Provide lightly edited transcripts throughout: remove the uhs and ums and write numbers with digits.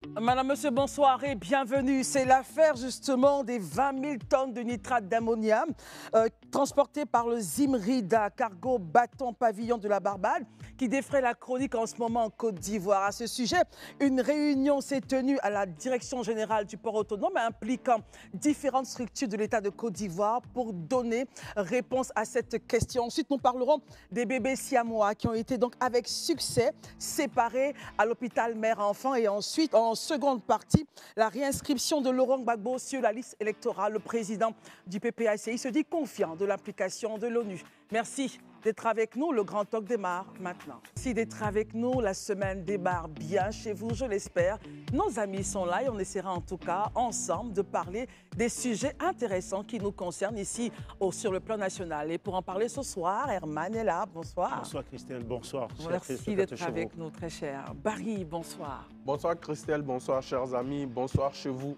Madame, Monsieur, bonsoir et bienvenue. C'est l'affaire justement des 20 000 tonnes de nitrate d'ammonium transportées par le Zimrida, cargo bâton pavillon de la Barbade, qui défraie la chronique en ce moment en Côte d'Ivoire. À ce sujet, une réunion s'est tenue à la Direction générale du port autonome impliquant différentes structures de l'État de Côte d'Ivoire pour donner réponse à cette question. Ensuite, nous parlerons des bébés siamois qui ont été donc avec succès séparés à l'hôpital mère-enfant et ensuite, en seconde partie, la réinscription de Laurent Gbagbo sur la liste électorale. Le président du PPACI se dit confiant de l'implication de l'ONU. Merci d'être avec nous. Le Grand Talk démarre maintenant. Merci d'être avec nous. La semaine démarre bien chez vous, je l'espère. Nos amis sont là et on essaiera en tout cas ensemble de parler des sujets intéressants qui nous concernent ici sur le plan national. Et pour en parler ce soir, Herman est là. Bonsoir. Bonsoir Christelle, bonsoir. Merci d'être avec nous, très cher. Barry, bonsoir. Bonsoir Christelle, bonsoir chers amis, bonsoir chez vous.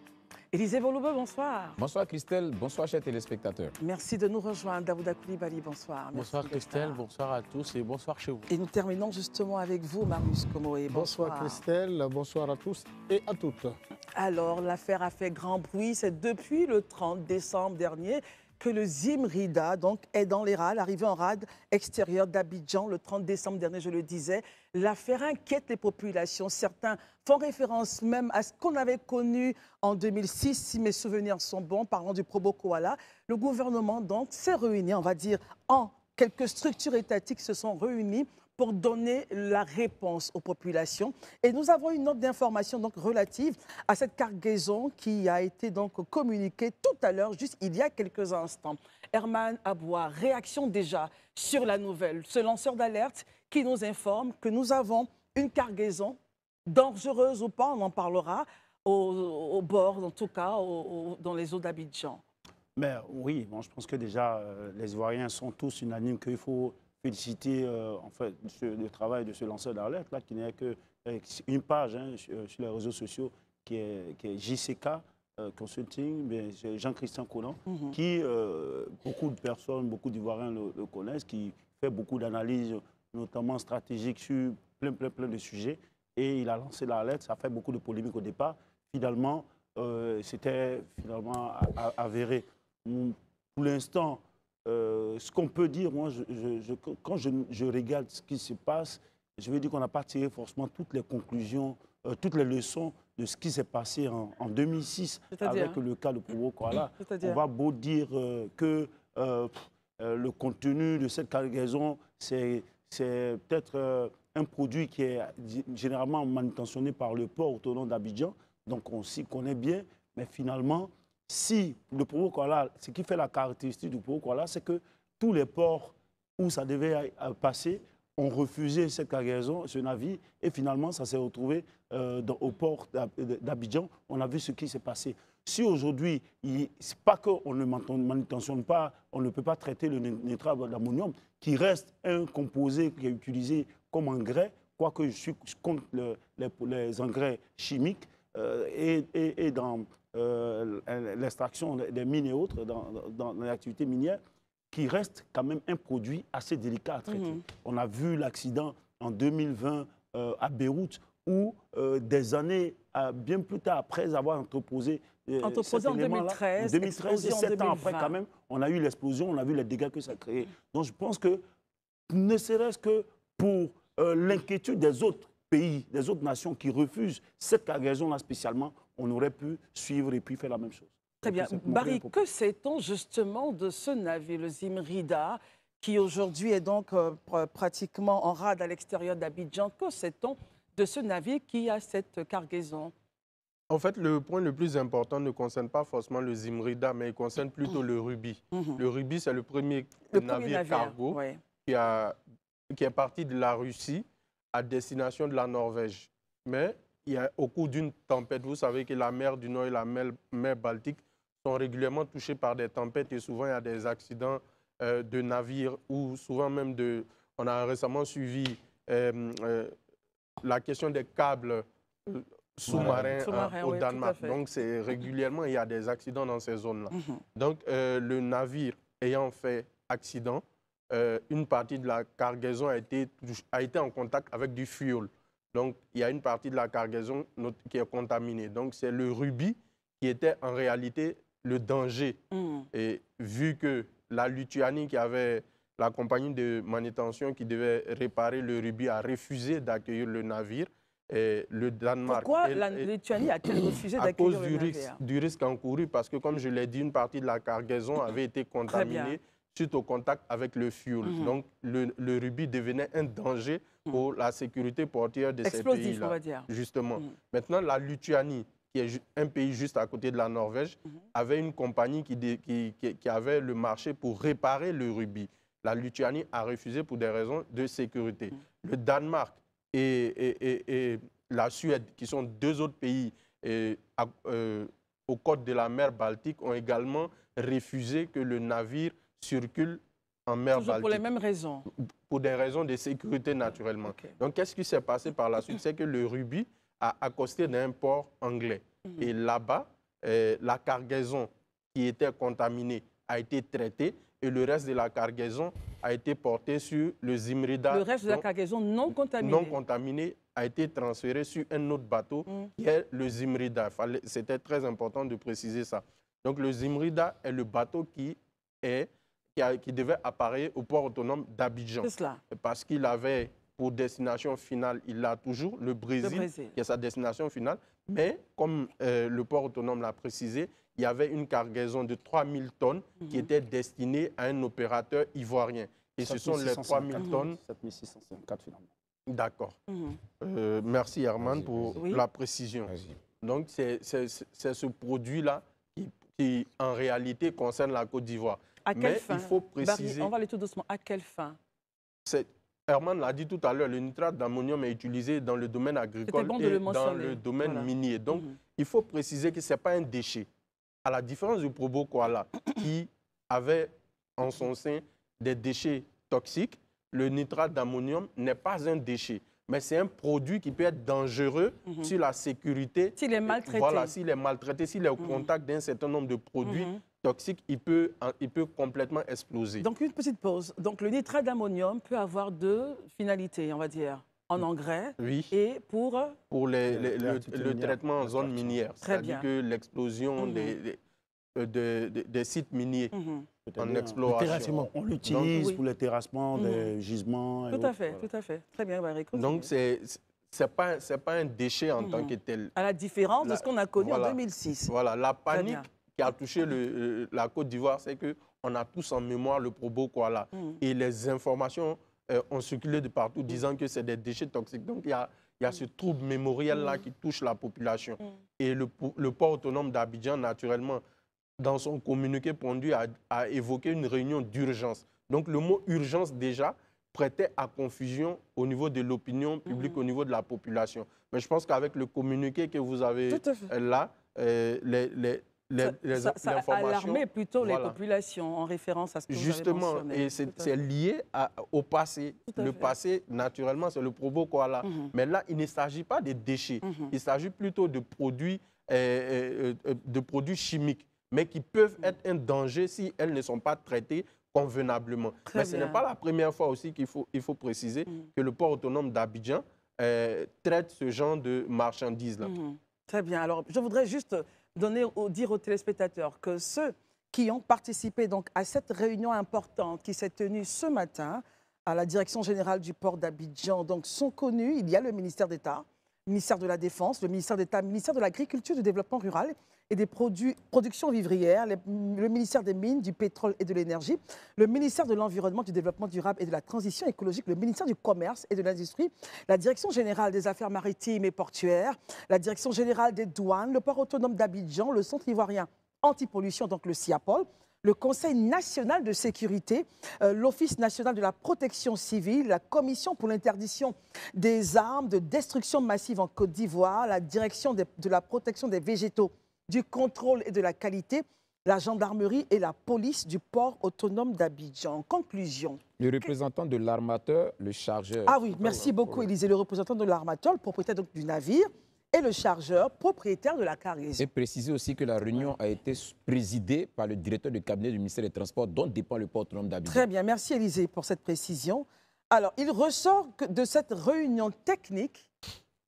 Élisée Voloube, bonsoir. Bonsoir Christelle, bonsoir chers téléspectateurs. Merci de nous rejoindre. Davouda Koulibaly, bonsoir. Bonsoir Christelle, bonsoir à tous et bonsoir chez vous. Et nous terminons justement avec vous, Marius Komoé. Bonsoir Christelle, bonsoir à tous et à toutes. Alors, l'affaire a fait grand bruit. C'est depuis le 30 décembre dernier que le Zimrida donc, est dans les rades, arrivé en rade extérieure d'Abidjan le 30 décembre dernier, je le disais. L'affaire inquiète les populations. Certains font référence même à ce qu'on avait connu en 2006, si mes souvenirs sont bons, parlant du Probo Koala. Le gouvernement donc s'est réuni, on va dire, en quelques structures étatiques se sont réunies pour donner la réponse aux populations. Et nous avons une note d'information donc relative à cette cargaison qui a été donc communiquée tout à l'heure, juste il y a quelques instants. Herman Aboua, réaction déjà sur la nouvelle. Ce lanceur d'alerte qui nous informe que nous avons une cargaison, dangereuse ou pas, on en parlera, au bord, en tout cas, dans les eaux d'Abidjan. Mais oui, bon, je pense que déjà, les Ivoiriens sont tous unanimes qu'il faut féliciter en fait, le travail de ce lanceur d'alerte, là, qui n'est qu'une page sur les réseaux sociaux, qui est JCK Consulting, Jean-Christian Conan, qui, beaucoup de personnes, beaucoup d'Ivoiriens le connaissent, qui fait beaucoup d'analyses, notamment stratégiques, sur plein de sujets. Et il a lancé l'alerte, ça a fait beaucoup de polémiques au départ. Finalement, c'était finalement avéré. Pour l'instant, ce qu'on peut dire, moi, quand je regarde ce qui se passe, je veux dire qu'on n'a pas tiré forcément toutes les conclusions, toutes les leçons de ce qui s'est passé en 2006 avec le cas de Probo Koala. On va beau dire que le contenu de cette cargaison, c'est peut-être un produit qui est généralement manutentionné par le port autonome d'Abidjan, donc on s'y connaît bien, mais finalement, si le Probo Koala, ce qui fait la caractéristique du Probo Koala, c'est que tous les ports où ça devait passer ont refusé cette cargaison, ce navire, et finalement, ça s'est retrouvé au port d'Abidjan. On a vu ce qui s'est passé. Si aujourd'hui, c'est pas qu'on ne manutentionne pas, on ne peut pas traiter le nitrate d'ammonium, qui reste un composé qui est utilisé comme engrais, quoique je suis contre les engrais chimiques, et dans l'extraction des mines et autres, dans l'activité minière, qui reste quand même un produit assez délicat à traiter. On a vu l'accident en 2020 à Beyrouth, où des années, bien plus tard, après avoir entreposé en 2013, 7 ans après quand même, on a eu l'explosion, on a vu les dégâts que ça a créé. Donc je pense que, ne serait-ce que pour l'inquiétude des autres pays, des autres nations qui refusent cette cargaison-là spécialement, on aurait pu suivre et puis faire la même chose. Très bien. Barry, que sait-on justement de ce navire, le Zimrida, qui aujourd'hui est donc pratiquement en rade à l'extérieur d'Abidjan? Que sait-on de ce navire qui a cette cargaison? En fait, le point le plus important ne concerne pas forcément le Zimrida, mais il concerne plutôt le Ruby. Le Ruby, c'est le premier navire cargo qui est parti de la Russie à destination de la Norvège. Mais au cours d'une tempête, vous savez que la mer du Nord et la mer Baltique sont régulièrement touchées par des tempêtes et souvent il y a des accidents de navires ou souvent même on a récemment suivi la question des câbles sous-marins au Danemark. Donc régulièrement il y a des accidents dans ces zones-là. Donc le navire ayant fait accident, une partie de la cargaison a été en contact avec du fioul. Donc, il y a une partie de la cargaison qui est contaminée. Donc, c'est le rubis qui était en réalité le danger. Et vu que la Lituanie, qui avait la compagnie de manutention qui devait réparer le rubis, a refusé d'accueillir le navire, et le Danemark... Pourquoi la Lituanie a-t-elle refusé d'accueillir le navire? À cause du risque encouru, parce que, comme je l'ai dit, une partie de la cargaison avait été contaminée suite au contact avec le fioul. Donc, le rubis devenait un danger pour la sécurité portuaire de ces pays-là. On va dire. Justement. Maintenant, la Lituanie, qui est un pays juste à côté de la Norvège, avait une compagnie qui avait le marché pour réparer le rubis. La Lituanie a refusé pour des raisons de sécurité. Le Danemark et la Suède, qui sont deux autres pays aux côtes de la mer Baltique, ont également refusé que le navire circule en mer Baltique. Pour les mêmes raisons? Pour des raisons de sécurité, naturellement. Donc, qu'est-ce qui s'est passé par la suite? C'est que le rubis a accosté d'un port anglais. Et là-bas, la cargaison qui était contaminée a été traitée et le reste de la cargaison a été porté sur le Zimrida. Le reste de la cargaison non contaminée? Non contaminée a été transféré sur un autre bateau qui est le Zimrida. C'était très important de préciser ça. Donc, le Zimrida est le bateau qui devait apparaître au port autonome d'Abidjan. C'est cela. Parce qu'il avait pour destination finale, il a toujours le Brésil, qui est sa destination finale. Mais comme le port autonome l'a précisé, il y avait une cargaison de 3000 tonnes qui était destinée à un opérateur ivoirien. Et ce sont les 3000 tonnes. 7654 finalement. D'accord. Merci Herman pour la précision. Donc c'est ce produit-là qui en réalité concerne la Côte d'Ivoire. À quelle fin? Il faut préciser... On va aller tout doucement. À quelle fin? Herman l'a dit tout à l'heure, le nitrate d'ammonium est utilisé dans le domaine agricole et dans le domaine minier. Donc, il faut préciser que ce n'est pas un déchet. À la différence du Probo Koala, qui avait en son sein des déchets toxiques, le nitrate d'ammonium n'est pas un déchet, mais c'est un produit qui peut être dangereux sur la sécurité. S'il est maltraité. Voilà, s'il est maltraité, s'il est au contact d'un certain nombre de produits toxique, il peut complètement exploser. Donc, une petite pause. Donc, le nitrate d'ammonium peut avoir deux finalités, on va dire, en engrais et pour le traitement en zone minière. C'est-à-dire que l'explosion des sites miniers en exploration. On l'utilise pour le terrassement des gisements. Tout à fait. Très bien, Eric. Donc, c'est pas un déchet en tant que tel. À la différence de ce qu'on a connu en 2006. Voilà, la panique qui a touché la Côte d'Ivoire, c'est qu'on a tous en mémoire le Probo Koala. Et les informations ont circulé de partout disant que c'est des déchets toxiques. Donc, il y a ce trouble mémoriel-là qui touche la population. Et le port autonome d'Abidjan, naturellement, dans son communiqué pondu, a évoqué une réunion d'urgence. Donc, le mot « urgence » déjà prêtait à confusion au niveau de l'opinion publique, au niveau de la population. Mais je pense qu'avec le communiqué que vous avez là, ça a alarmé plutôt les populations en référence à ce que vous avez mentionné. Et c'est lié au passé. Le passé, naturellement, c'est le Probo Koala. Mais là, il ne s'agit pas de déchets. Il s'agit plutôt de produits chimiques, mais qui peuvent être un danger si elles ne sont pas traitées convenablement. Mais ce n'est pas la première fois aussi qu'il faut préciser que le port autonome d'Abidjan traite ce genre de marchandises-là. Très bien. Alors, je voudrais juste dire aux téléspectateurs que ceux qui ont participé donc à cette réunion importante qui s'est tenue ce matin à la Direction générale du port d'Abidjan donc sont connus. Il y a le ministère d'État, le ministère de la Défense, le ministère d'État, le ministère de l'Agriculture, du Développement rural et des productions vivrières, le ministère des Mines, du Pétrole et de l'Énergie, le ministère de l'Environnement, du Développement durable et de la Transition écologique, le ministère du Commerce et de l'Industrie, la Direction générale des Affaires maritimes et portuaires, la Direction générale des douanes, le port autonome d'Abidjan, le Centre ivoirien anti-pollution, donc le CIAPOL, le Conseil national de sécurité, l'Office national de la protection civile, la Commission pour l'interdiction des armes de destruction massive en Côte d'Ivoire, la Direction de la protection des végétaux, du contrôle et de la qualité, la gendarmerie et la police du port autonome d'Abidjan. En conclusion. Le représentant de l'armateur, le chargeur. Ah oui, merci beaucoup, Élisée. Le représentant de l'armateur, le propriétaire donc, du navire, et le chargeur, propriétaire de la cargaison. Et préciser aussi que la réunion a été présidée par le directeur de cabinet du ministère des Transports, dont dépend le port autonome d'Abidjan. Très bien, merci Élisée pour cette précision. Alors, il ressort que de cette réunion technique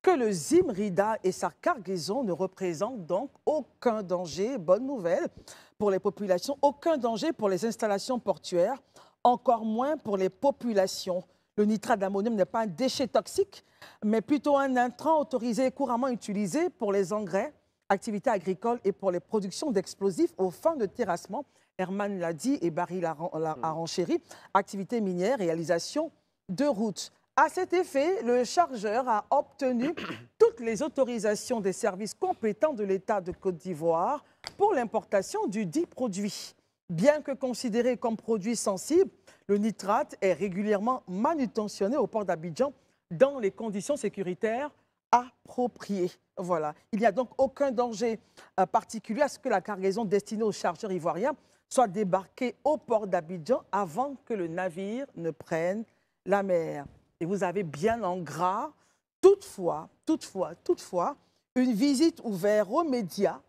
que le Zimrida et sa cargaison ne représentent donc aucun danger, bonne nouvelle, pour les populations, aucun danger pour les installations portuaires, encore moins pour les populations. Le nitrate d'ammonium n'est pas un déchet toxique, mais plutôt un intrant autorisé et couramment utilisé pour les engrais, activités agricoles et pour les productions d'explosifs aux fins de terrassement. Herman l'a dit et Barry l'a renchéri. Activités minières, réalisation de routes. À cet effet, le chargeur a obtenu toutes les autorisations des services compétents de l'État de Côte d'Ivoire pour l'importation du dit produit. Bien que considéré comme produit sensible, le nitrate est régulièrement manutentionné au port d'Abidjan dans les conditions sécuritaires appropriées. Voilà. Il n'y a donc aucun danger particulier à ce que la cargaison destinée aux chargeurs ivoiriens soit débarquée au port d'Abidjan avant que le navire ne prenne la mer. Et vous avez bien en gras, toutefois, une visite ouverte aux médias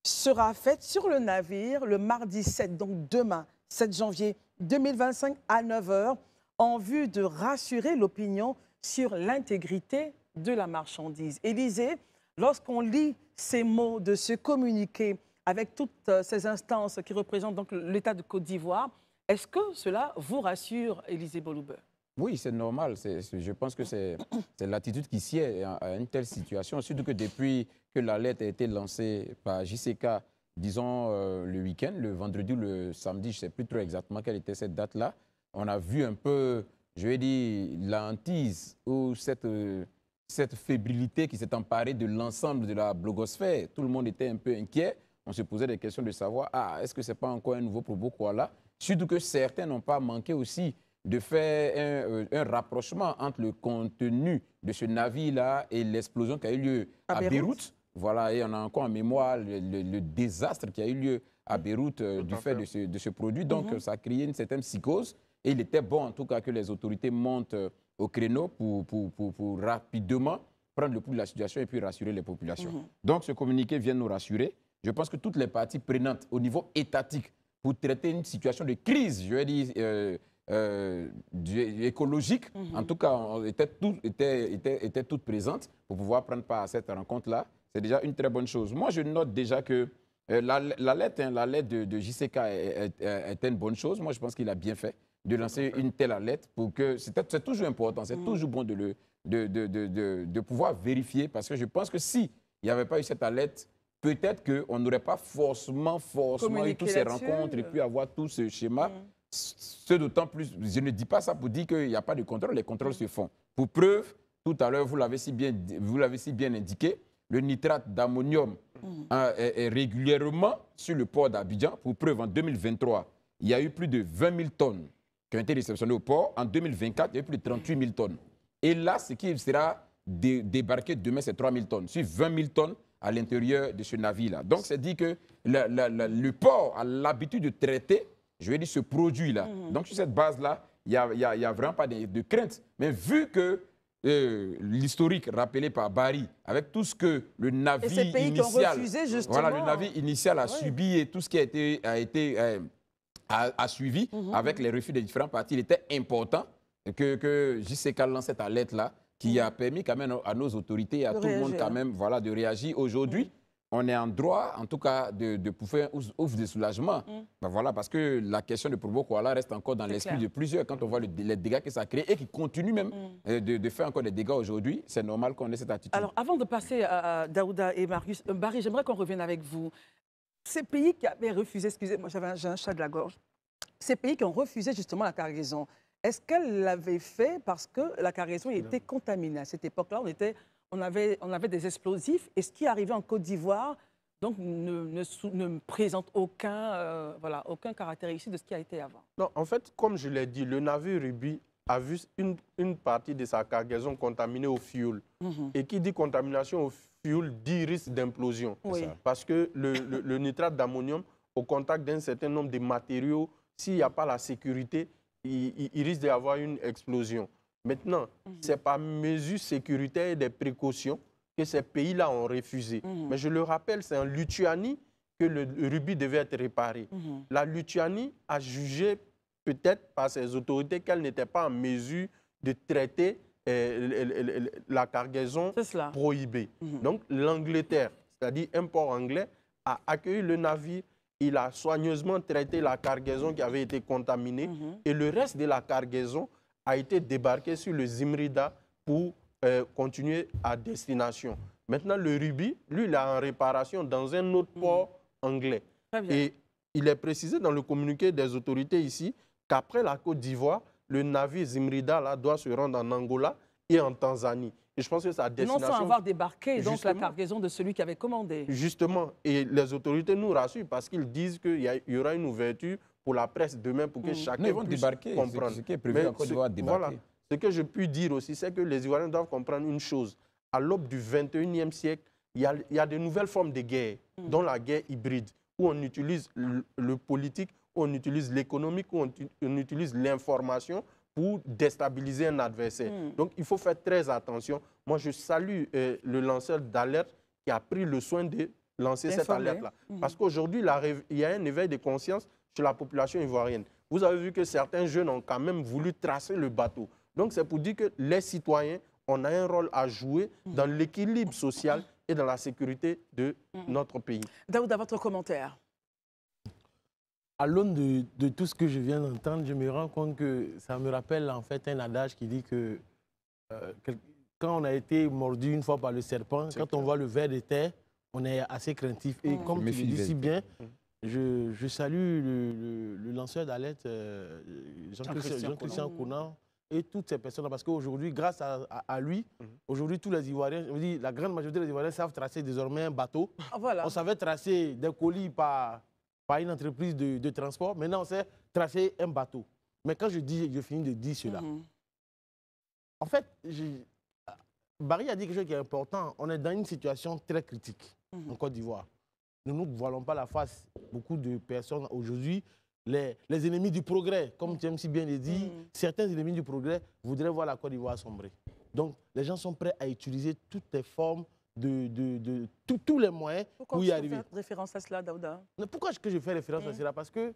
sera faite sur le navire le mardi 7, donc demain, 7 janvier 2025 à 9 h, en vue de rassurer l'opinion sur l'intégrité de la marchandise. Élysée, lorsqu'on lit ces mots de ce communiqué avec toutes ces instances qui représentent donc l'État de Côte d'Ivoire, est-ce que cela vous rassure, Élysée Boloubeur? Oui, c'est normal. Je pense que c'est l'attitude qui sied à une telle situation, surtout que depuis que la lettre a été lancée par JCK, disons le week-end, le vendredi ou le samedi, je ne sais plus trop exactement quelle était cette date-là, on a vu un peu, je vais dire, la hantise ou cette fébrilité qui s'est emparée de l'ensemble de la blogosphère. Tout le monde était un peu inquiet. On se posait des questions de savoir, est-ce que ce n'est pas encore un nouveau propos quoi là? Surtout que certains n'ont pas manqué aussi de faire un rapprochement entre le contenu de ce navire-là et l'explosion qui a eu lieu à Beyrouth. Voilà, et on a encore en mémoire le désastre qui a eu lieu à Beyrouth du fait de ce produit. Donc, ça a créé une certaine psychose. Et il était bon, en tout cas, que les autorités montent au créneau pour rapidement prendre le pouls de la situation et puis rassurer les populations. Donc, ce communiqué vient nous rassurer. Je pense que toutes les parties prenantes au niveau étatique pour traiter une situation de crise, je vais dire, écologique, en tout cas, étaient toutes présentes pour pouvoir prendre part à cette rencontre-là. C'est déjà une très bonne chose. Moi, je note déjà que la lettre de JCK était une bonne chose. Moi, je pense qu'il a bien fait de lancer une telle lettre pour que c'est toujours important, c'est toujours bon de pouvoir vérifier, parce que je pense que s'il n'y avait pas eu cette lettre, peut-être qu'on n'aurait pas forcément eu toutes ces rencontres et puis avoir tout ce schéma. Ce d'autant plus, je ne dis pas ça pour dire qu'il n'y a pas de contrôle, les contrôles se font. Pour preuve, tout à l'heure, vous l'avez si bien indiqué, le nitrate d'ammonium est régulièrement sur le port d'Abidjan. Pour preuve, en 2023, il y a eu plus de 20 000 tonnes qui ont été réceptionnées au port. En 2024, il y a eu plus de 38 000 tonnes. Et là, ce qui sera débarqué demain, c'est 3 000 tonnes, sur 20 000 tonnes à l'intérieur de ce navire-là. Donc, c'est dit que le port a l'habitude de traiter, je vais dire, ce produit-là. Donc, sur cette base-là, il n'y a vraiment pas de crainte. Mais vu que l'historique rappelé par Barry, avec tout ce que le navire initial, le navire initial a subi et tout ce qui a suivi avec les refus des différents partis, il était important que JCK lance cette lettre-là qui a permis quand même à nos autorités et à tout le monde quand même de réagir. Aujourd'hui, on est en droit, en tout cas, de pouvoir ouvrir des soulagements. Parce que la question de Probo Koala reste encore dans l'esprit de plusieurs. Quand on voit les dégâts que ça crée et qui continue même de faire encore des dégâts aujourd'hui, c'est normal qu'on ait cette attitude. Alors, avant de passer à Daouda et Marius, Barry, j'aimerais qu'on revienne avec vous. Ces pays qui avaient refusé, excusez-moi, j'ai un chat de la gorge, ces pays qui ont refusé justement la cargaison, est-ce qu'elle l'avait fait parce que la cargaison était contaminée? À cette époque-là, on avait des explosifs, et ce qui est arrivé en Côte d'Ivoire donc, ne présente aucun caractéristique de ce qui a été avant. Non, en fait, comme je l'ai dit, le navire Ruby a vu une partie de sa cargaison contaminée au fioul. Et qui dit contamination au fioul dit risque d'implosion. Parce que le nitrate d'ammonium, au contact d'un certain nombre de matériaux, s'il n'y a pas la sécurité, il risque d'y avoir une explosion. Maintenant, c'est par mesure sécuritaire et des précautions que ces pays-là ont refusé. Mais je le rappelle, c'est en Lituanie que le Ruby devait être réparé. La Lituanie a jugé, peut-être par ses autorités, qu'elle n'était pas en mesure de traiter la cargaison prohibée. Donc l'Angleterre, c'est-à-dire un port anglais, a accueilli le navire. Il a soigneusement traité la cargaison qui avait été contaminée et le reste de la cargaison a été débarqué sur le Zimrida pour continuer à destination. Maintenant, le rubis, lui, il est en réparation dans un autre port anglais. Et il est précisé dans le communiqué des autorités ici qu'après la Côte d'Ivoire, le navire Zimrida là, doit se rendre en Angola et en Tanzanie. Et je pense que sa destination... Non sans avoir débarqué donc, la cargaison de celui qui avait commandé. Justement. Et les autorités nous rassurent parce qu'ils disent qu'il y aura une ouverture pour la presse demain pour que chacun puisse comprendre. Ce qui est prévu en Côte d'Ivoire débarquer. Voilà. Ce que je puis dire aussi, c'est que les Ivoiriens doivent comprendre une chose. À l'aube du 21e siècle, il y a de nouvelles formes de guerre, dont la guerre hybride, où on utilise le politique, où on utilise l'économique, où on utilise l'information pour déstabiliser un adversaire. Donc, il faut faire très attention. Moi, je salue le lanceur d'alerte qui a pris le soin de lancer cette alerte-là. Parce qu'aujourd'hui, il y a un éveil de conscience chez la population ivoirienne. Vous avez vu que certains jeunes ont quand même voulu tracer le bateau. Donc, c'est pour dire que les citoyens, on a un rôle à jouer dans l'équilibre social et dans la sécurité de notre pays. Daouda, votre commentaire? À l'aune de tout ce que je viens d'entendre, je me rends compte que ça me rappelle en fait un adage qui dit que quand on a été mordu une fois par le serpent, quand on voit le ver de terre, on est assez craintif. Et comme tu le dis si bien, je salue le lanceur d'alerte, Jean-Christian Conan, et toutes ces personnes, parce qu'aujourd'hui, grâce à lui, aujourd'hui, tous les Ivoiriens, je vous dis, la grande majorité des Ivoiriens savent tracer désormais un bateau. On savait tracer des colis par une entreprise de transport. Maintenant, on sait tracer un bateau. Mais quand je finis de dire cela, en fait, Barry a dit quelque chose qui est important. On est dans une situation très critique en Côte d'Ivoire. Nous ne nous voilons pas la face. Beaucoup de personnes aujourd'hui, les ennemis du progrès, comme tu aimes si bien le dire, certains ennemis du progrès voudraient voir la Côte d'Ivoire sombrer. Donc, les gens sont prêts à utiliser toutes les formes tous les moyens pour y arriver. Pourquoi tu fais référence à cela, Daouda? Pourquoi est-ce que je fais référence à cela? Parce que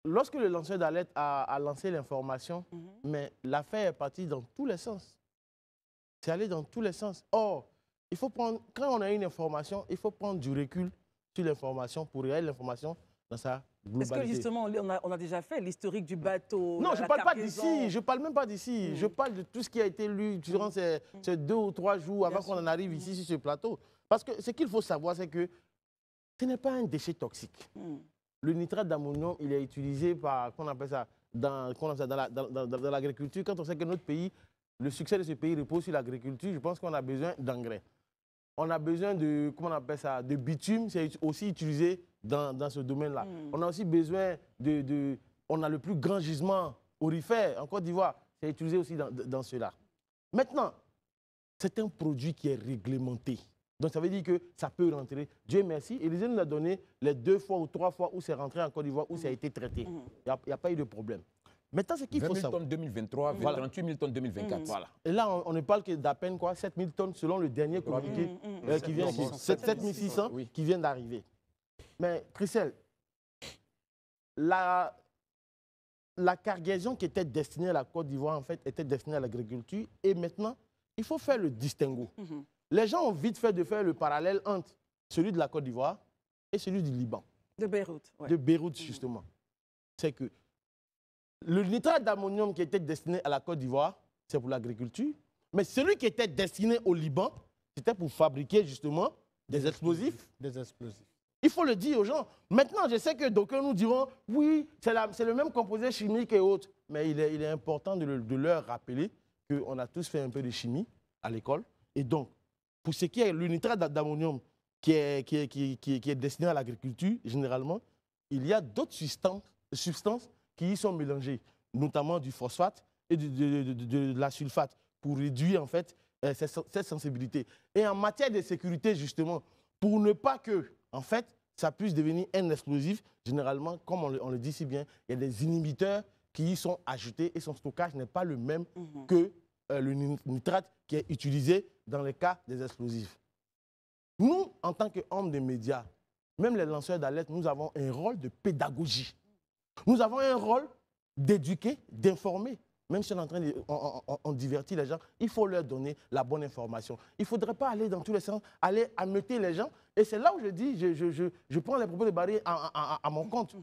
lorsque le lanceur d'alerte a lancé l'information, mais l'affaire est partie dans tous les sens. C'est allé dans tous les sens. Or, il faut prendre, quand on a une information, il faut prendre du recul sur l'information pour regarder l'information dans sa globalité. Est-ce que justement, on a déjà fait l'historique du bateau? Non, je ne parle pas d'ici. Je ne parle même pas d'ici. Je parle de tout ce qui a été lu durant ces 2 ou 3 jours avant qu'on en arrive ici sur ce plateau. Parce que ce qu'il faut savoir, c'est que ce n'est pas un déchet toxique. Le nitrate d'ammonium, il est utilisé par, qu'on appelle ça, dans l'agriculture. Quand on sait que notre pays, le succès de ce pays repose sur l'agriculture, je pense qu'on a besoin d'engrais. On a besoin de, comment on appelle ça, de bitume, c'est aussi utilisé dans ce domaine-là. On a aussi besoin on a le plus grand gisement aurifère en Côte d'Ivoire, c'est utilisé aussi dans cela. Maintenant, c'est un produit qui est réglementé. Donc ça veut dire que ça peut rentrer. Dieu merci, Élysée nous a donné les 2 fois ou 3 fois où c'est rentré en Côte d'Ivoire, où ça a été traité. Il n'y a pas eu de problème. Maintenant, ce qu'il faut savoir. 20 000 tonnes 2023, 38 000 tonnes 2024. Voilà. Et là, on ne parle que d'à peine 7 000 tonnes selon le dernier communiqué qui vient, 7 600 qui vient d'arriver. Mais, Christelle, la cargaison qui était destinée à la Côte d'Ivoire, en fait, était destinée à l'agriculture. Et maintenant, il faut faire le distinguo. Les gens ont vite fait de faire le parallèle entre celui de la Côte d'Ivoire et celui du Liban. De Beyrouth. De Beyrouth, justement. C'est que le nitrate d'ammonium qui était destiné à la Côte d'Ivoire, c'est pour l'agriculture. Mais celui qui était destiné au Liban, c'était pour fabriquer justement des explosifs. Il faut le dire aux gens. Maintenant, je sais que d'aucuns nous diront, oui, c'est le même composé chimique et autres. Mais il est important de leur rappeler qu'on a tous fait un peu de chimie à l'école. Et donc, pour ce qui est le nitrate d'ammonium qui est destiné à l'agriculture, généralement, il y a d'autres substances qui y sont mélangées, notamment du phosphate et de la sulfate, pour réduire en fait cette sensibilité. Et en matière de sécurité, justement, pour ne pas que, en fait, ça puisse devenir un explosif, généralement, comme on le dit si bien, il y a des inhibiteurs qui y sont ajoutés et son stockage n'est pas le même que le nitrate qui est utilisé dans le cas des explosifs. Nous, en tant qu'hommes des médias, même les lanceurs d'alerte, nous avons un rôle de pédagogie. Nous avons un rôle d'éduquer, d'informer. même si on est en train de, on divertit les gens, il faut leur donner la bonne information. Il ne faudrait pas aller dans tous les sens, aller ameuter les gens. Et c'est là où je dis, je prends les propos de Barry à mon compte.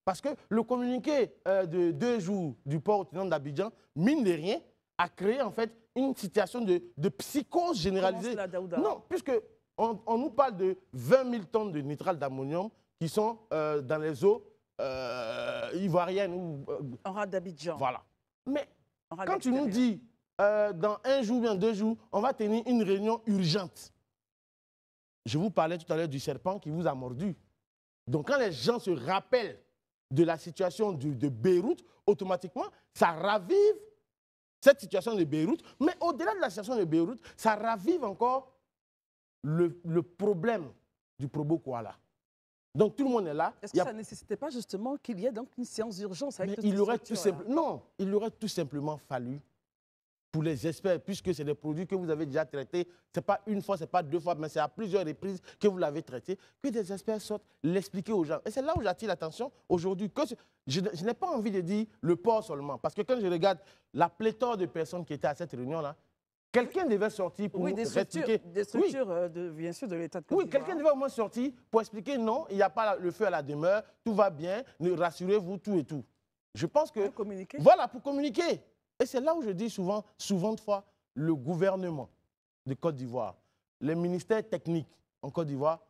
Parce que le communiqué de 2 jours du port autonome d'Abidjan, mine de rien, a créé en fait une situation de psychose généralisée. Non, puisque on nous parle de 20 000 tonnes de nitrate d'ammonium qui sont dans les eaux ivoiriennes. Ou, en rade d'Abidjan. Voilà. Mais quand tu nous dis, dans 1 jour ou bien 2 jours, on va tenir une réunion urgente. Je vous parlais tout à l'heure du serpent qui vous a mordu. Donc quand les gens se rappellent de la situation de Beyrouth, automatiquement, ça ravive cette situation de Beyrouth. Mais au-delà de la situation de Beyrouth, ça ravive encore le problème du Probo Koala. Donc tout le monde est là. Est-ce que ça ne nécessitait pas justement qu'il y ait donc une séance d'urgence avec toutes ces Non, il aurait tout simplement fallu, pour les experts, puisque c'est des produits que vous avez déjà traités, ce n'est pas une fois, ce n'est pas 2 fois, mais c'est à plusieurs reprises que vous l'avez traité, que des experts sortent l'expliquer aux gens. Et c'est là où j'attire l'attention aujourd'hui. Je n'ai pas envie de dire le port seulement, parce que quand je regarde la pléthore de personnes qui étaient à cette réunion-là, quelqu'un devait sortir pour expliquer. Des structures, bien sûr, de l'État de Côte d'Ivoire. Oui, quelqu'un devait au moins sortir pour expliquer non, il n'y a pas le feu à la demeure, tout va bien, rassurez-vous, tout et tout. Je pense que... Pour communiquer. Voilà, pour communiquer. Et c'est là où je dis souvent de fois, le gouvernement de Côte d'Ivoire, les ministères techniques en Côte d'Ivoire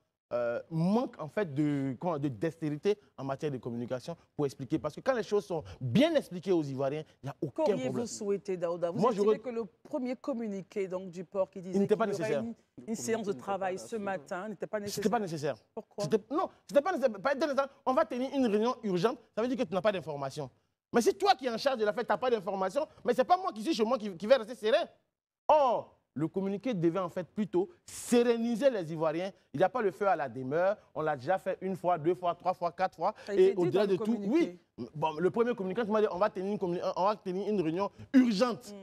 manquent en fait de dextérité en matière de communication pour expliquer. Parce que quand les choses sont bien expliquées aux Ivoiriens, il n'y a aucun problème. Qu'auriez-vous souhaité, Daouda? Vous estimez que le premier communiqué donc, du port qui disait qu'il y aurait une séance de travail ce matin n'était pas nécessaire? C'était pas nécessaire. Pourquoi? Non, c'était pas nécessaire. On va tenir une réunion urgente, ça veut dire que tu n'as pas d'information. Mais c'est toi qui es en charge de la fête, tu n'as pas d'information, mais ce n'est pas moi qui suis chez moi qui vais rester serein. Or, le communiqué devait en fait plutôt séréniser les Ivoiriens. Il n'y a pas le feu à la demeure, on l'a déjà fait 1 fois, 2 fois, 3 fois, 4 fois. Et au-delà de tout, oui. Bon, le premier communiqué, tu m'as dit on va tenir une réunion urgente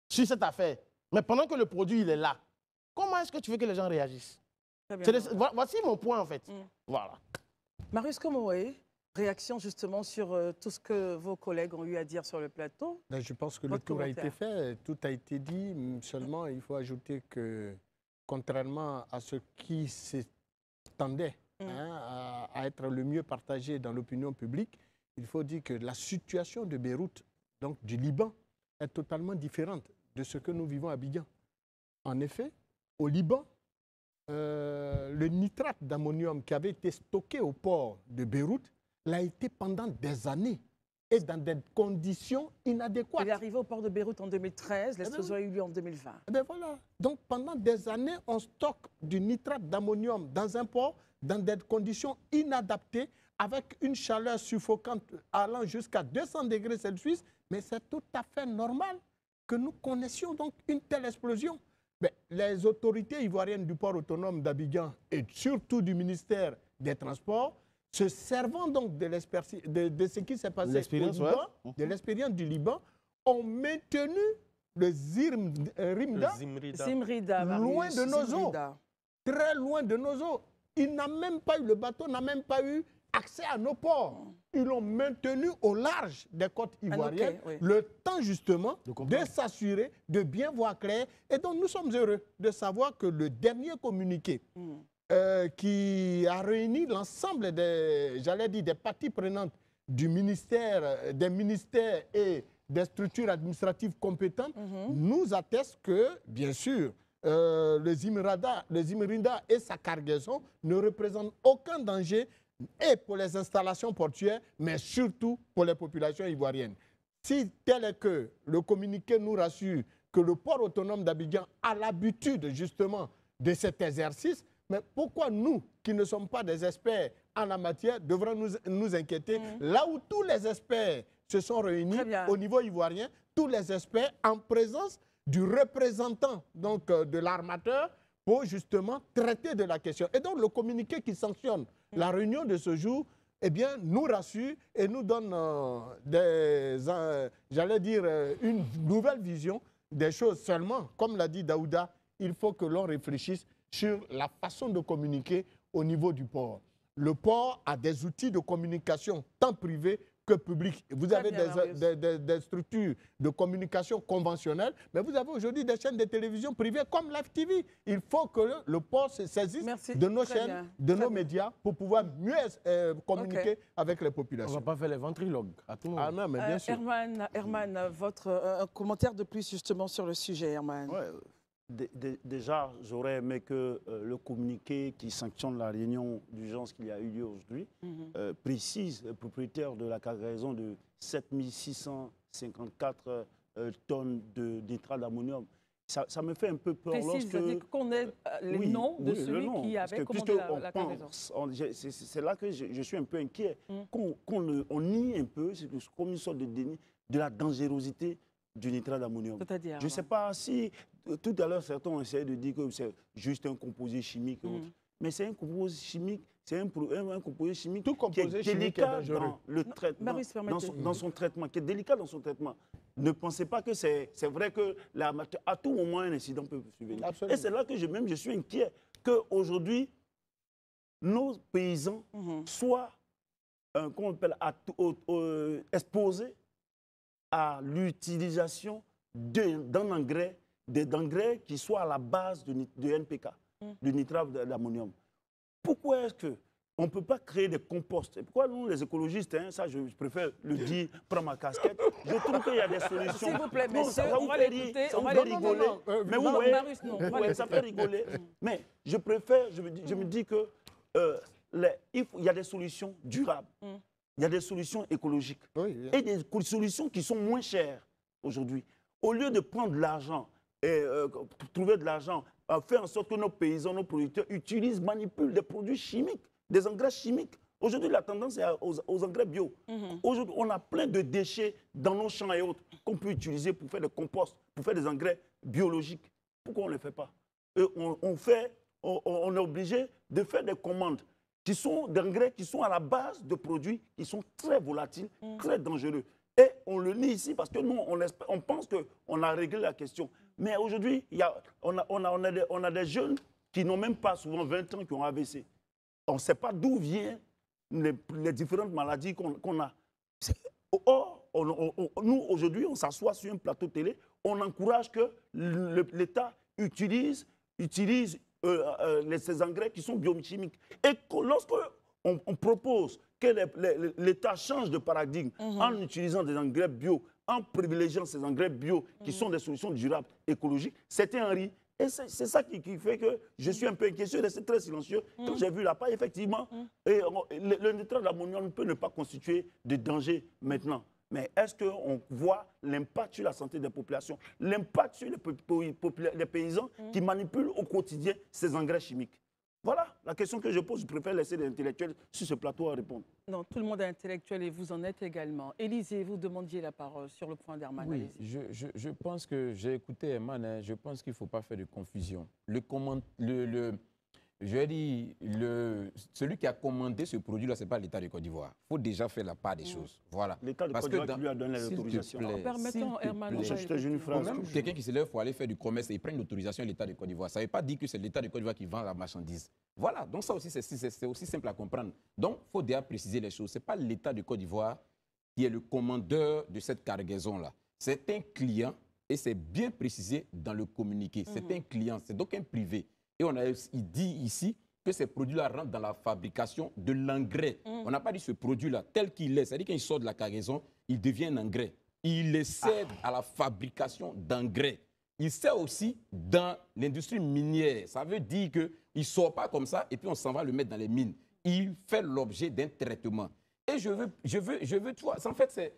sur cette affaire. Mais pendant que le produit il est là, comment est-ce que tu veux que les gens réagissent? Voici mon point en fait. Voilà. Marius, comment vous voyez? Réaction justement sur tout ce que vos collègues ont eu à dire sur le plateau? Je pense que le tour a été fait, tout a été dit. Seulement, il faut ajouter que, contrairement à ce qui s'attendait à être le mieux partagé dans l'opinion publique, il faut dire que la situation de Beyrouth, donc du Liban, est totalement différente de ce que nous vivons à Abidjan. En effet, au Liban, le nitrate d'ammonium qui avait été stocké au port de Beyrouth l'a été pendant des années et dans des conditions inadéquates. Il est arrivé au port de Beyrouth en 2013, l'explosion a eu lieu en 2020. Voilà. Donc pendant des années, on stocke du nitrate d'ammonium dans un port dans des conditions inadaptées avec une chaleur suffocante allant jusqu'à 200 degrés Celsius, mais c'est tout à fait normal que nous connaissions donc une telle explosion. Mais les autorités ivoiriennes du port autonome d'Abidjan et surtout du ministère des Transports, se servant donc de ce qui s'est passé au Liban, de l'expérience du Liban, ont maintenu le Zimrida loin de nos eaux, très loin de nos eaux. Le bateau n'a même pas eu accès à nos ports. Ils l'ont maintenu au large des côtes ivoiriennes, le temps justement de s'assurer, de bien voir clair. Et donc nous sommes heureux de savoir que le dernier communiqué qui a réuni l'ensemble des parties prenantes du ministère, des ministères et des structures administratives compétentes, nous atteste que, bien sûr, le Zimrida et sa cargaison ne représentent aucun danger et pour les installations portuaires, mais surtout pour les populations ivoiriennes. Si tel est que le communiqué nous rassure que le port autonome d'Abidjan a l'habitude justement de cet exercice, mais pourquoi nous, qui ne sommes pas des experts en la matière, devrons nous inquiéter là où tous les experts se sont réunis au niveau ivoirien, tous les experts en présence du représentant donc, de l'armateur pour justement traiter de la question. Et donc le communiqué qui sanctionne la réunion de ce jour, eh bien, nous rassure et nous donne une nouvelle vision des choses. Seulement, comme l'a dit Daouda, il faut que l'on réfléchisse sur la façon de communiquer au niveau du port. Le port a des outils de communication tant privés que public. Vous avez des structures de communication conventionnelles, mais vous avez aujourd'hui des chaînes de télévision privées comme Live TV. Il faut que le port se saisisse de nos chaînes, de nos médias, pour pouvoir mieux communiquer avec les populations. On ne va pas faire les ventriloques à tout le monde. Ah non, mais bien sûr. Herman, votre commentaire de plus justement sur le sujet, Herman. Ouais. Déjà, j'aurais aimé que le communiqué qui sanctionne la réunion d'urgence qu'il y a eu lieu aujourd'hui précise le propriétaire de la cargaison de 7654 tonnes de nitrate d'ammonium. Ça me fait un peu peur qu'on ait les noms de celui qui avait commandé la cargaison. C'est là que je suis un peu inquiet. On nie un peu, c'est comme une sorte de déni de la dangerosité du nitrate d'ammonium. Je ne sais pas si, tout à l'heure, certains ont essayé de dire que c'est juste un composé chimique ou autre. Mais c'est un composé chimique, c'est un composé chimique qui est délicat dans le traitement, dans son traitement, qui est délicat dans son traitement. Ne pensez pas que c'est vrai que à tout moment un incident peut survenir. Et c'est là que je suis inquiet qu'aujourd'hui, nos paysans soient comment on appelle, exposés à l'utilisation d'engrais qui soient à la base de NPK, du nitrate d'ammonium. Pourquoi est-ce qu'on ne peut pas créer des composts? Et pourquoi nous, les écologistes, ça je préfère le dire, prendre ma casquette, je trouve qu'il y a des solutions. S'il vous plaît, messieurs, on va l'écouter, on va rigoler. Mais vous voyez, ça fait rigoler. Mais je préfère, je me dis que il y a des solutions durables. Il y a des solutions écologiques et des solutions qui sont moins chères aujourd'hui. Au lieu de prendre de l'argent et trouver de l'argent, faire en sorte que nos paysans, nos producteurs manipulent des produits chimiques, des engrais chimiques. Aujourd'hui, la tendance est aux engrais bio. Aujourd'hui, on a plein de déchets dans nos champs et autres qu'on peut utiliser pour faire des composts, pour faire des engrais biologiques. Pourquoi on ne les fait pas? Et on est obligé de faire des commandes qui sont d'engrais qui sont à la base de produits qui sont très volatiles, très dangereux. Et on le nie ici parce que nous, on pense qu'on a réglé la question. Mais aujourd'hui, on a des jeunes qui n'ont même pas souvent 20 ans qui ont AVC. On ne sait pas d'où viennent les différentes maladies qu'on a. Or, nous, aujourd'hui, on s'assoit sur un plateau télé, on encourage que l'État utilise ces engrais qui sont biochimiques. Et lorsqu'on propose que l'État change de paradigme en utilisant des engrais bio, en privilégiant ces engrais bio qui sont des solutions durables, écologiques, c'était un riz. Et c'est ça qui fait que je suis un peu inquiet, je suis resté très silencieux. Quand j'ai vu la paille, effectivement, le nitrate d'ammonium peut ne pas constituer de danger maintenant. Mais est-ce qu'on voit l'impact sur la santé des populations, l'impact sur les paysans qui manipulent au quotidien ces engrais chimiques? Voilà la question que je pose. Je préfère laisser les intellectuels sur ce plateau à répondre. Non, tout le monde est intellectuel et vous en êtes également. Élisée, vous demandiez la parole sur le point d'Herman. Oui, je pense que j'ai écouté Herman, je pense qu'il ne faut pas faire de confusion. Celui qui a commandé ce produit-là, ce n'est pas l'État de Côte d'Ivoire. Il faut déjà faire la part des choses. Voilà. L'État de Côte d'Ivoire qui lui a donné l'autorisation. Permettons, Herman. Même quelqu'un qui se lève pour aller faire du commerce et il prend l'autorisation de l'État de Côte d'Ivoire. Ça ne veut pas dire que c'est l'État de Côte d'Ivoire qui vend la marchandise. Voilà. Donc ça aussi, c'est aussi simple à comprendre. Donc, il faut déjà préciser les choses. Ce n'est pas l'État de Côte d'Ivoire qui est le commandeur de cette cargaison-là. C'est un client et c'est bien précisé dans le communiqué. C'est un client, c'est donc un privé. Et il dit ici que ces produits-là rentrent dans la fabrication de l'engrais. On n'a pas dit ce produit-là tel qu'il est. C'est-à-dire qu'il sort de la cargaison, il devient un engrais. Il les sert à la fabrication d'engrais. Il sert aussi dans l'industrie minière. Ça veut dire qu'il ne sort pas comme ça et puis on s'en va le mettre dans les mines. Il fait l'objet d'un traitement. Et je veux, tu vois, en fait,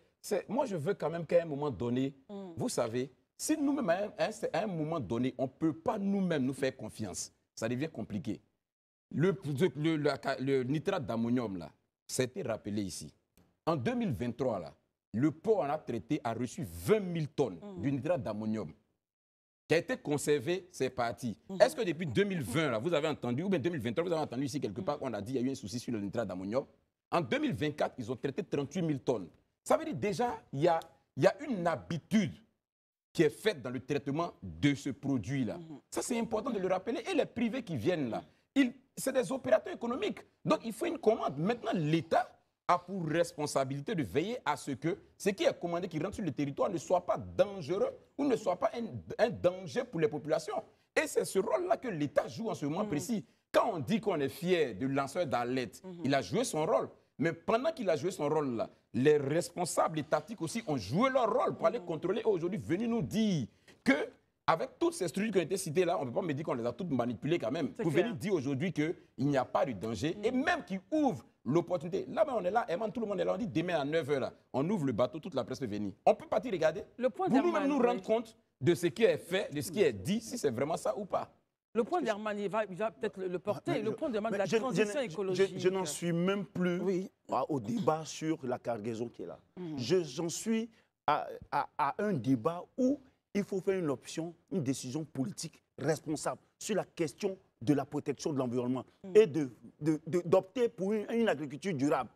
moi je veux quand même qu'à un moment donné, vous savez, si nous-mêmes, à un moment donné, on ne peut pas nous-mêmes nous faire confiance, ça devient compliqué. Le nitrate d'ammonium, là, ça a été rappelé ici. En 2023, là, le port en a traité, a reçu 20 000 tonnes de nitrate d'ammonium qui a été conservé, c'est parti. Est-ce que depuis 2020, là, vous avez entendu, ou bien 2023, vous avez entendu ici quelque part, on a dit qu'il y a eu un souci sur le nitrate d'ammonium. En 2024, ils ont traité 38 000 tonnes. Ça veut dire déjà, il y a une habitude qui est faite dans le traitement de ce produit-là. Ça, c'est important de le rappeler. Et les privés qui viennent là, c'est des opérateurs économiques. Donc, il faut une commande. Maintenant, l'État a pour responsabilité de veiller à ce que ce qui est commandé, qui rentre sur le territoire, ne soit pas dangereux ou ne soit pas un danger pour les populations. Et c'est ce rôle-là que l'État joue en ce moment précis. Quand on dit qu'on est fier du lanceur d'alerte, il a joué son rôle. Mais pendant qu'il a joué son rôle-là, les responsables étatiques aussi ont joué leur rôle pour aller contrôler. Et aujourd'hui, venus nous dire que avec toutes ces structures qui ont été citées là, on ne peut pas me dire qu'on les a toutes manipulées quand même. Pour venir dire aujourd'hui qu'il n'y a pas de danger et même qu'ils ouvrent l'opportunité. Là, on est là, tout le monde est là, on dit demain à 9h, là, on ouvre le bateau, toute la presse peut venir. On peut partir regarder. Vous nous-même nous rendre compte de ce qui est fait, de ce qui est dit, si c'est vraiment ça ou pas. Le point d'Herman, il va peut-être le porter, le point d'Herman de la transition écologique. Je n'en suis même plus au débat sur la cargaison qui est là. J'en suis à un débat où il faut faire une décision politique responsable sur la question de la protection de l'environnement et d'opter pour une agriculture durable.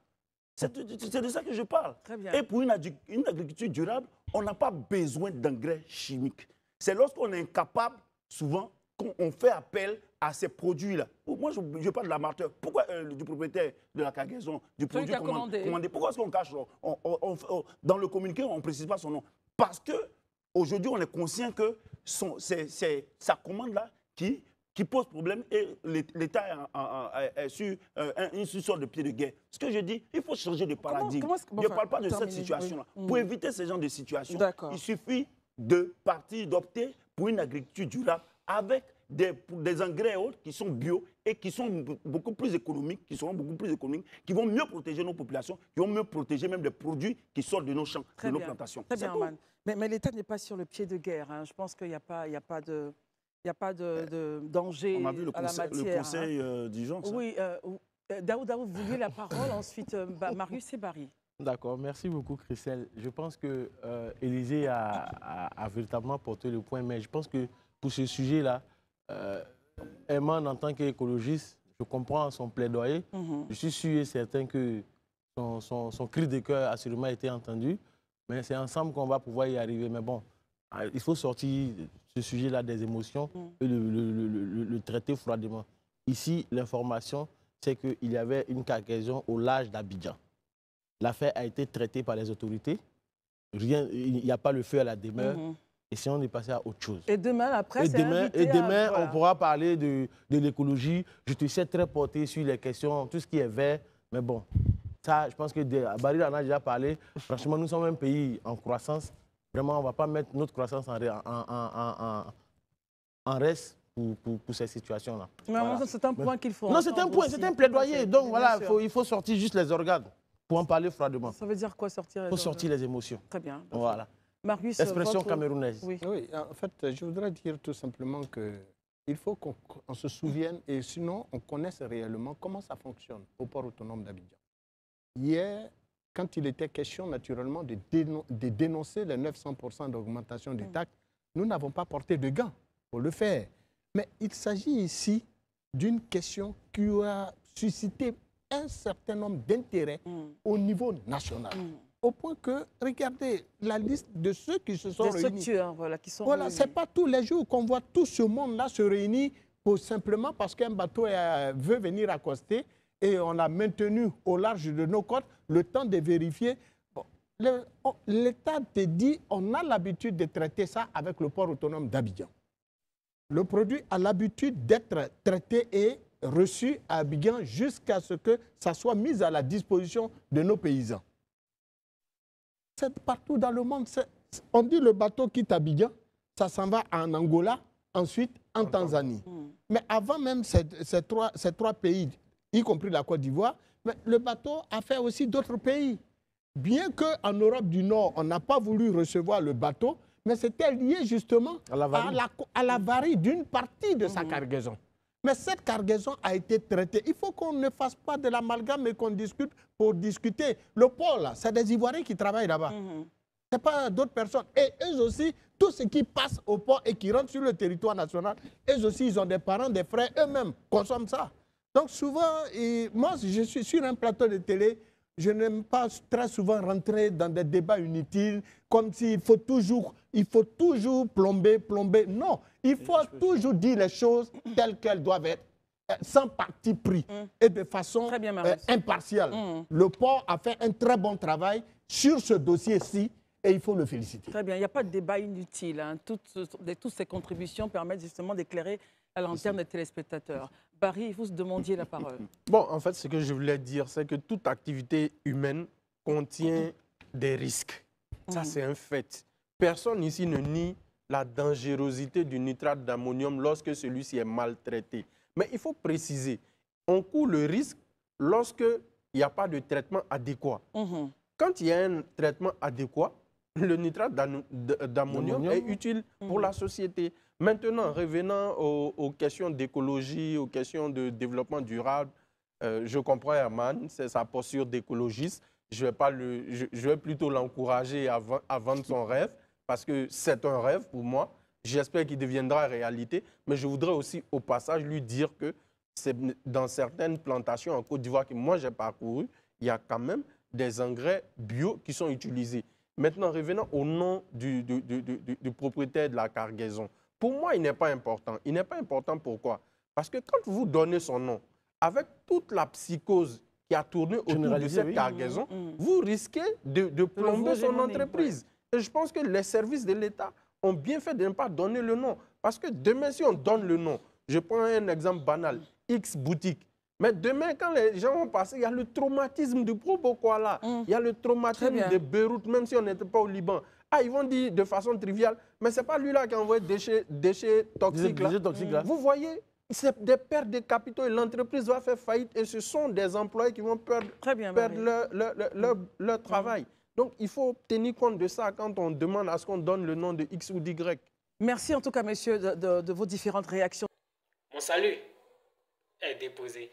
C'est de ça que je parle. Et pour une agriculture durable, on n'a pas besoin d'engrais chimiques. C'est lorsqu'on est incapable, souvent, qu'on fait appel à ces produits-là. Moi, je parle de l'amateur. Pourquoi du propriétaire de la cargaison, du produit commandé? Pourquoi est-ce qu'on cache dans le communiqué, on ne précise pas son nom? Parce qu'aujourd'hui, on est conscient que c'est sa commande-là qui pose problème et l'État est sur une sorte de pied de guerre. Ce que je dis, il faut changer de paradigme. Je ne parle pas de cette situation-là. Pour éviter ce genre de situation, il suffit d'opter pour une agriculture durable avec des engrais autres qui sont bio et qui sont beaucoup plus économiques, qui vont mieux protéger nos populations, qui vont mieux protéger même les produits qui sortent de nos champs, de nos plantations. Très bien, Herman. Mais l'État n'est pas sur le pied de guerre. Hein. Je pense qu'il n'y a pas de danger à la matière. Le conseil d'urgence. Oui. Daoud, vous vouliez la parole. Ensuite, Marius et Barry. D'accord, merci beaucoup Christelle. Je pense que Élysée a véritablement porté le point, mais je pense que pour ce sujet-là, Herman, en tant qu'écologiste, je comprends son plaidoyer. Je suis sûr et certain que son cri de cœur a sûrement été entendu, mais c'est ensemble qu'on va pouvoir y arriver. Mais bon, il faut sortir ce sujet-là des émotions et le traiter froidement. Ici, l'information, c'est qu'il y avait une cargaison au large d'Abidjan. L'affaire a été traitée par les autorités. Il n'y a pas le feu à la demeure. Essayons de passer à autre chose. Et demain, après, on pourra parler de l'écologie. Je te sais très porté sur les questions, tout ce qui est vert. Mais bon, ça, je pense que Barry en a déjà parlé. Franchement, nous sommes un pays en croissance. Vraiment, on ne va pas mettre notre croissance en reste pour ces situations-là. Mais voilà. C'est un point qu'il faut. Non, c'est un point, c'est un plaidoyer. Donc voilà, il faut sortir juste les organes pour en parler froidement. Ça veut dire quoi sortir les organes? Il faut sortir les émotions. Très bien. Voilà. Marius, expression camerounaise. Oui, en fait, je voudrais dire tout simplement qu'il faut qu'on se souvienne et sinon on connaisse réellement comment ça fonctionne au port autonome d'Abidjan. Hier, quand il était question naturellement de dénoncer les 900% d'augmentation des taxes, nous n'avons pas porté de gants pour le faire. Mais il s'agit ici d'une question qui a suscité un certain nombre d'intérêts au niveau national. Au point que, regardez, la liste de ceux qui se sont réunis. Structures, qui sont réunis. Ce n'est pas tous les jours qu'on voit tout ce monde-là se réunir simplement parce qu'un bateau veut venir accoster et on a maintenu au large de nos côtes le temps de vérifier. Bon, l'État te dit, on a l'habitude de traiter ça avec le port autonome d'Abidjan. Le produit a l'habitude d'être traité et reçu à Abidjan jusqu'à ce que ça soit mis à la disposition de nos paysans. C'est partout dans le monde. On dit le bateau quitte Abidjan, ça s'en va en Angola, ensuite en Tanzanie. Mais avant même ces trois pays, y compris la Côte d'Ivoire, le bateau a fait aussi d'autres pays. Bien qu'en Europe du Nord, on n'a pas voulu recevoir le bateau, mais c'était lié justement à l'avarie d'une partie de sa cargaison. Mais cette cargaison a été traitée. Il faut qu'on ne fasse pas de l'amalgame et qu'on discute pour discuter. Le port, là, c'est des Ivoiriens qui travaillent là-bas. Ce n'est pas d'autres personnes. Et eux aussi, tous ceux qui passent au port et qui rentrent sur le territoire national, eux aussi, ils ont des parents, des frères, eux-mêmes consomment ça. Donc souvent, moi, je suis sur un plateau de télé, je n'aime pas très souvent rentrer dans des débats inutiles, comme s'il faut toujours plomber. Non, il faut toujours dire les choses telles qu'elles doivent être. sans parti pris et de façon impartiale. Le port a fait un très bon travail sur ce dossier-ci et il faut le féliciter. Très bien, il n'y a pas de débat inutile. Hein. Toutes ces contributions permettent justement d'éclairer la lanterne des téléspectateurs. Barry, vous demandiez la parole. Bon, en fait, ce que je voulais dire, c'est que toute activité humaine contient des risques. Ça, c'est un fait. Personne ici ne nie la dangerosité du nitrate d'ammonium lorsque celui-ci est maltraité. Mais il faut préciser, on court le risque lorsqu'il n'y a pas de traitement adéquat. Quand il y a un traitement adéquat, le nitrate d'ammonium est utile pour la société. Maintenant, revenant aux questions d'écologie, aux questions de développement durable, je comprends Herman, c'est sa posture d'écologiste. Je vais plutôt l'encourager à vendre son rêve, parce que c'est un rêve pour moi. J'espère qu'il deviendra réalité. Mais je voudrais aussi, au passage, lui dire que dans certaines plantations en Côte d'Ivoire que moi j'ai parcouru, il y a quand même des engrais bio qui sont utilisés. Maintenant, revenons au nom du propriétaire de la cargaison. Pour moi, il n'est pas important. Il n'est pas important pourquoi? Parce que quand vous donnez son nom, avec toute la psychose qui a tourné autour de cette cargaison, vous risquez de plomber son entreprise. Et je pense que les services de l'État ont bien fait de ne pas donner le nom. Parce que demain, si on donne le nom, je prends un exemple banal, X boutique. Mais demain, quand les gens vont passer, il y a le traumatisme du Probokoala, il y a le traumatisme de Beyrouth, même si on n'était pas au Liban. Ah, ils vont dire de façon triviale, mais ce n'est pas lui-là qui a envoyé déchets toxiques. Là. Vous voyez, c'est des pertes de capitaux et l'entreprise va faire faillite et ce sont des employés qui vont perdre leur travail. Donc, il faut tenir compte de ça quand on demande à ce qu'on donne le nom de X ou d'Y. Merci en tout cas, messieurs, de vos différentes réactions. Mon salut est déposé.